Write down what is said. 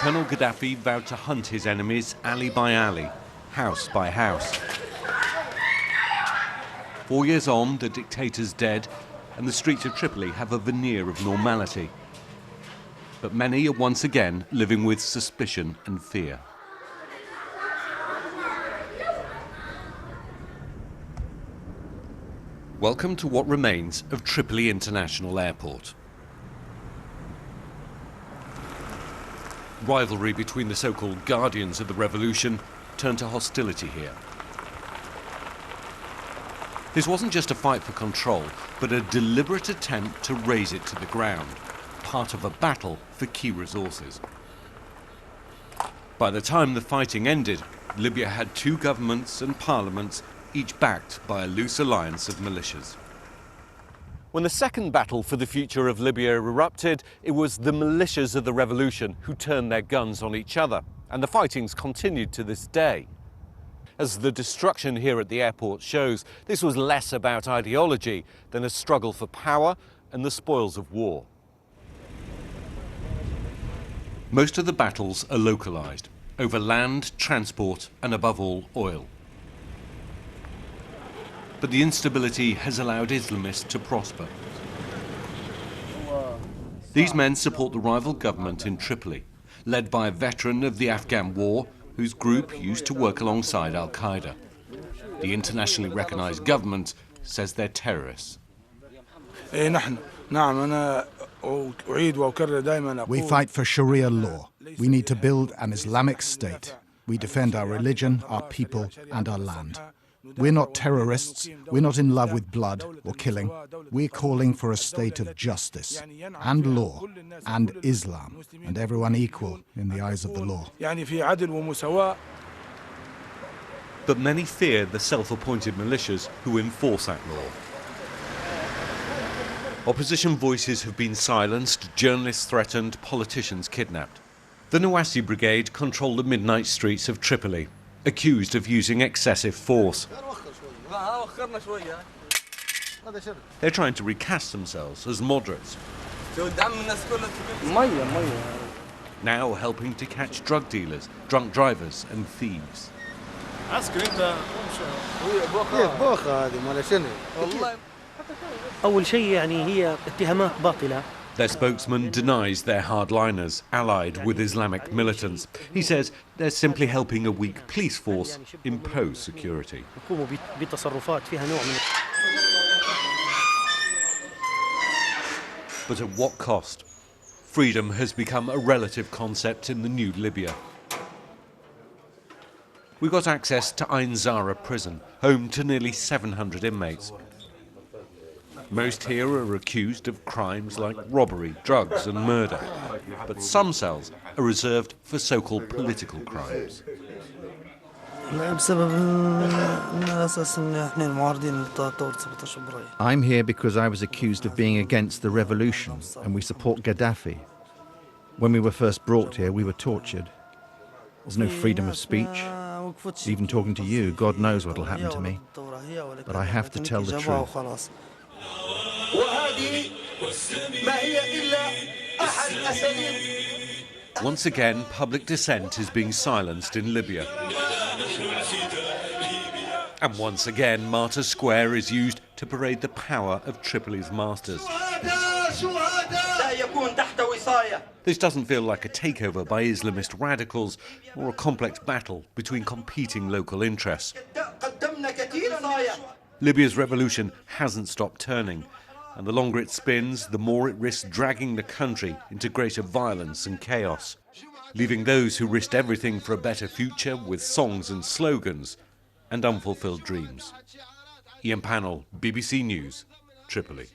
Colonel Gaddafi vowed to hunt his enemies alley by alley, house by house. 4 years on, the dictator's dead, and the streets of Tripoli have a veneer of normality. But many are once again living with suspicion and fear. Welcome to what remains of Tripoli International Airport. Rivalry between the so-called guardians of the revolution turned to hostility here. This wasn't just a fight for control, but a deliberate attempt to raze it to the ground, part of a battle for key resources. By the time the fighting ended, Libya had two governments and parliaments, each backed by a loose alliance of militias. When the second battle for the future of Libya erupted, it was the militias of the revolution who turned their guns on each other, and the fightings continued to this day. As the destruction here at the airport shows, this was less about ideology than a struggle for power and the spoils of war. Most of the battles are localized, over land, transport, and above all, oil. But the instability has allowed Islamists to prosper. These men support the rival government in Tripoli, led by a veteran of the Afghan war, whose group used to work alongside Al-Qaeda. The internationally recognized government says they're terrorists. We fight for Sharia law. We need to build an Islamic state. We defend our religion, our people, and our land. We're not terrorists. We're not in love with blood or killing. We're calling for a state of justice and law and Islam, and everyone equal in the eyes of the law. But many fear the self-appointed militias who enforce that law. Opposition voices have been silenced, journalists threatened, politicians kidnapped. The Nawasi Brigade control the midnight streets of Tripoli, accused of using excessive force. They're trying to recast themselves as moderates, now helping to catch drug dealers, drunk drivers and thieves. Their spokesman denies they're hardliners, allied with Islamic militants. He says they're simply helping a weak police force impose security. But at what cost? Freedom has become a relative concept in the new Libya. We got access to Ain Zara prison, home to nearly 700 inmates. Most here are accused of crimes like robbery, drugs and murder. But some cells are reserved for so-called political crimes. I'm here because I was accused of being against the revolution, and we support Gaddafi. When we were first brought here, we were tortured. There's no freedom of speech. Even talking to you, God knows what'll happen to me. But I have to tell the truth. Once again, public dissent is being silenced in Libya. And once again, Martyr Square is used to parade the power of Tripoli's masters. This doesn't feel like a takeover by Islamist radicals or a complex battle between competing local interests. Libya's revolution hasn't stopped turning, and the longer it spins, the more it risks dragging the country into greater violence and chaos, leaving those who risked everything for a better future with songs and slogans and unfulfilled dreams. Pannell, BBC News, Tripoli.